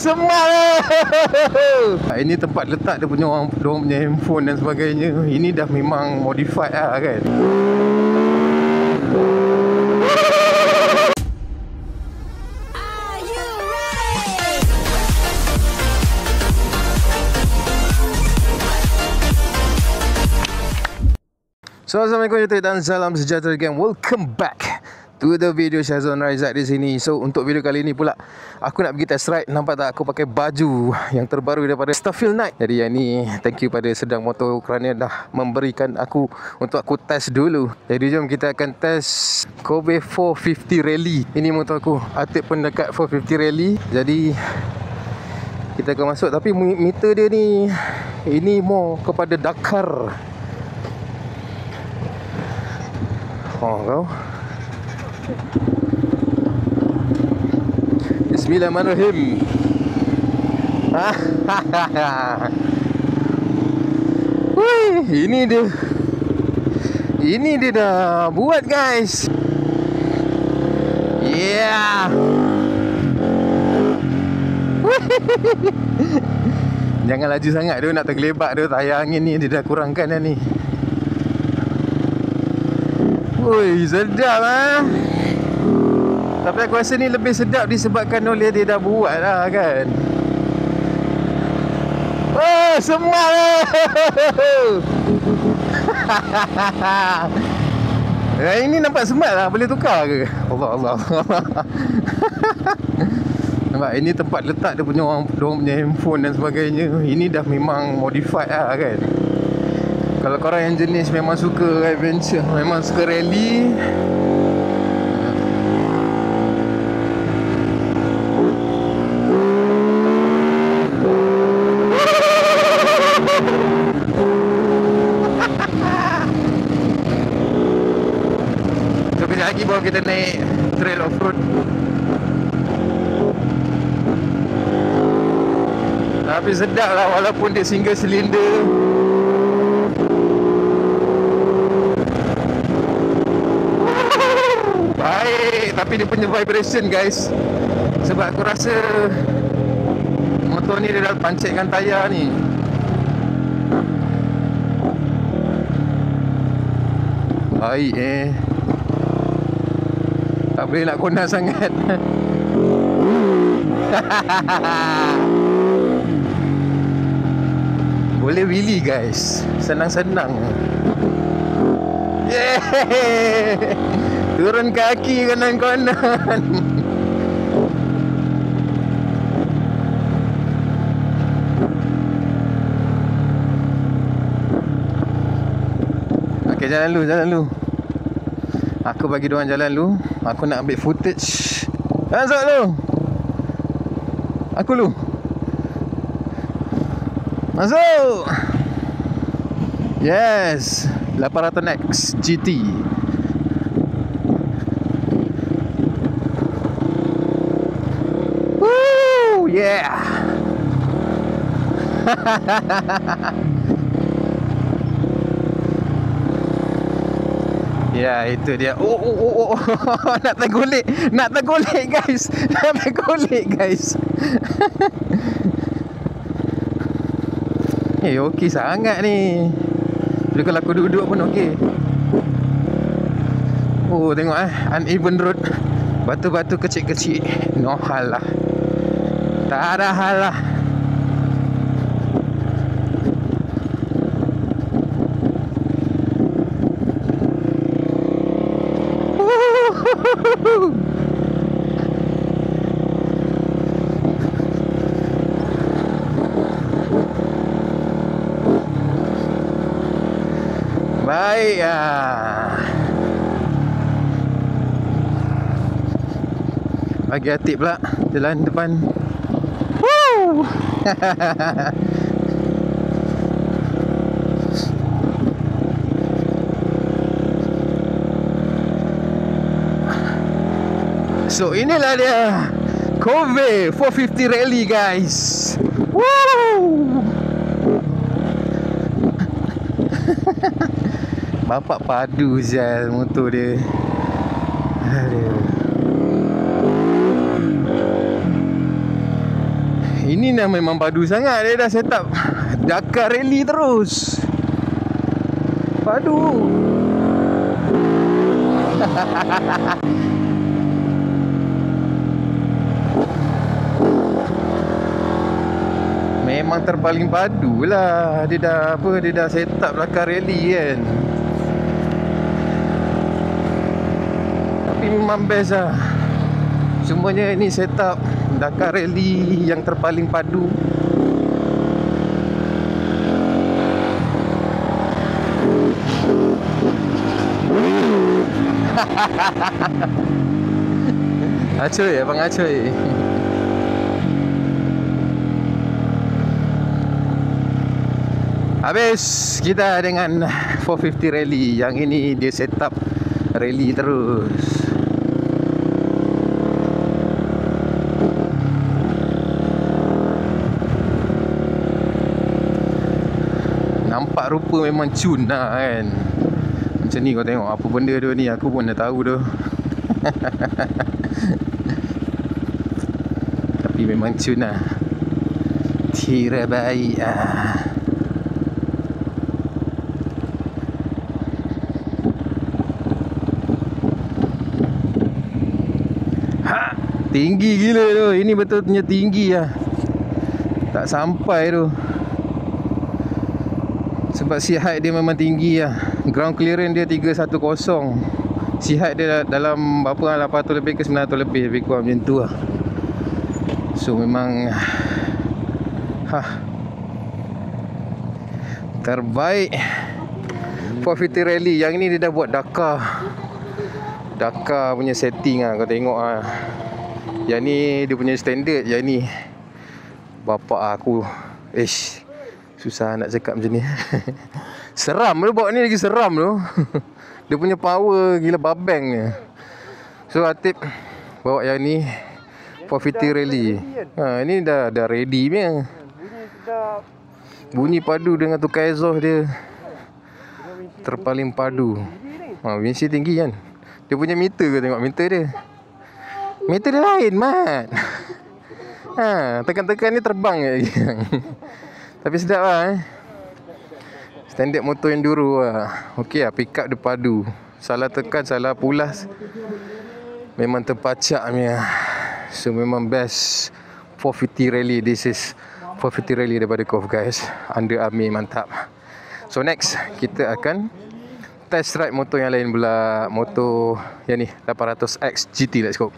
semak. Ini tempat letak dia punya orang punya handphone dan sebagainya. Ini dah memang modified lah kan. So, Assalamualaikum dan salam sejahtera gang. Welcome back to the video Syazwan Raizat di sini. So, untuk video kali ni pula aku nak pergi test ride. Nampak tak aku pakai baju yang terbaru daripada Starfield Night. Jadi yang ni thank you pada Sedang Motor kerana dah memberikan aku untuk aku test dulu. Jadi jom kita akan test Kobe 450 Rally. Ini motor aku. Atik pun dekat 450 Rally. Jadi kita akan masuk. Tapi meter dia ni, ini more kepada Dakar. Oh kau. Bismillahirrahmanirrahim. Wih, ini dia dah buat guys. Yeah. Jangan laju sangat tu, nak tergelebat tu. Tayar angin ni dia dah kurangkan dah ni. Ui, sedap lah. Tapi aku rasa ni lebih sedap disebabkan oleh dia dah buat lah kan. Oh, semak lah. Ini nampak semat lah. Boleh tukar ke? Allah. Nampak, ini tempat letak dia punya orang punya handphone dan sebagainya. Ini dah memang modified lah kan. Kalau korang yang jenis memang suka adventure, memang suka rally, so kejap lagi baru kita naik trail off-road. Tapi sedap lah walaupun dia single cylinder. Baik, tapi dia punya vibration guys. Sebab aku rasa motor ni dia dah pancitkan tayar ni. Baik tak boleh nak kona sangat. Boleh wheelie guys. Senang-senang. Yeah. Turun kaki kanan-kanan. Okay, jalan dulu. Aku bagi diorang jalan dulu. Aku nak ambil footage. Masuk dulu. Aku dulu. Masuk. Yes, 800X GT. Woo, yeah. Ya, itu dia. Oh. Nak tergolek guys. Okey sangat ni. Jadi kalau aku duduk pun okey. Oh, tengok uneven road. Batu-batu kecil-kecil. No hal lah. Tak ada hal lah. Baik bagi Atik pula jalan depan. Woo. So inilah dia Kobe 450 Rally guys. Woo. Bapak padu Zal motor dia. Aduh. Ini dah memang padu sangat. Dia dah set up Dakar Rally terus. Padu. Memang terpaling padu lah. Dia dah set up Dakar Rally kan. Tapi memang best lah. Semuanya ini set up Dakar Rally yang terpaling padu. Acoy abang Acoy. Habis kita dengan 450 Rally. Yang ini dia set up rally terus. Nampak rupa memang cun lah kan. Macam ni kau tengok apa benda tu ni. Aku pun dah tahu tu. Tapi memang cun lah. Tira baik lah. Ha, tinggi gila tu. Ini betul punya tinggi lah. Tak sampai tu. Sebab seat height dia memang tinggi lah. Ground clearance dia 310. Seat height dia dalam berapa lah, 800 lebih ke 900 lebih. Lebih kurang macam tu lah. So memang terbaik 450 Rally. Yang ni dia dah buat Dakar punya setting lah. Kau tengok lah. Yang ni dia punya standard. Yang ni bapak aku susah nak cakap macam ni. Seram tu bawa ni, lagi seram tu. Dia punya power gila babeng ni. So Atif bawa yang ni 450 Rally. Ini dah ready punya. Bunyi padu dengan tukar exhaust dia. Terpaling padu. Windshield tinggi kan. Dia punya meter ke, tengok meter dia. Meter dia lain mat. Tekan-tekan ni terbang je. Tapi sedap lah Standard motor enduro lah. Okey lah, pick up dia padu. Salah tekan, salah pulas, memang terpacak punya. So memang best 450 Rally. This is 450 Rally daripada KOF guys. Under Army, mantap. So next kita akan test ride motor yang lain pula. Motor yang ni 800X GT. Let's go.